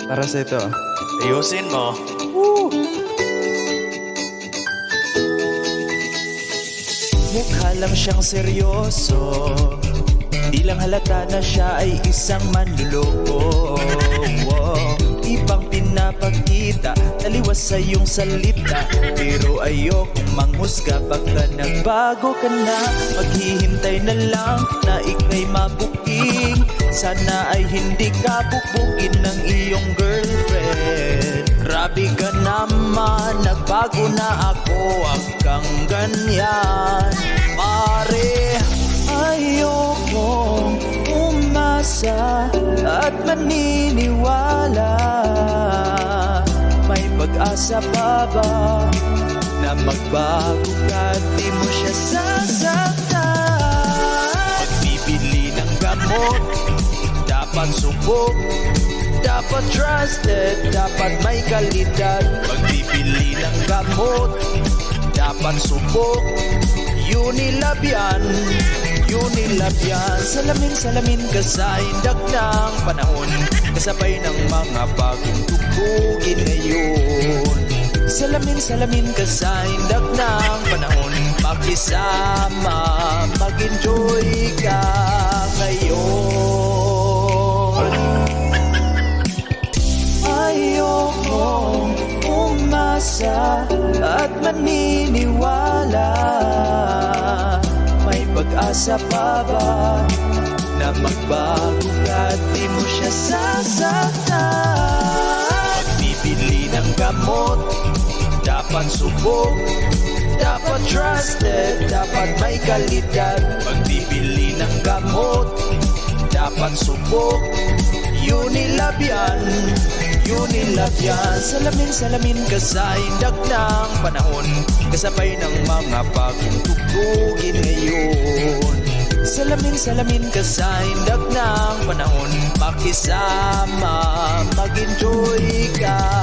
Para sa ito. Ayusin mo. Mukha lang siyang seryoso, di lang halata na siya ay isang manluloko. Ibang pinapakita, taliwas sa iyong salita, pero ayokong manghusga. Baka nagbago ka na, maghihintay na lang na ika'y mabuking. Sana ay hindi ka bubukin ng iyong girlfriend. Grabe ka naman, nagbago na ako, hanggang ganyan. Pare, ayokong umasa at maniniwala. May pag-asa pa ba na magbago ka, di mo siya sasaktan? Pagbibili ng gamot, dapat subok, dapat trusted, dapat may kalidad. Pagbibili ng gamot, dapat subok, Unilab yan, Unilab yan. Salamin ka sa indak ng panahon, kasabay ng mga bagong tugtugin ngayon. Salamin ka sa indak ng panahon, makisama, mag-enjoy ka ngayon. Ayokong umasa at maniniwala. May pag-asa pa ba na magbago ka, di mo siya sasaktan? Pagbibili ng gamot, dapat subok, dapat trusted, dapat may kalidad. Pagbibili ng gamot, dapat subok, Unilab yan, Unilab yan. Salamin ka sa indak ng panahon, kasabay ng mga bagong tugtugin ngayon. Salamin ka sa indak ng panahon, makisama, mag-enjoy ka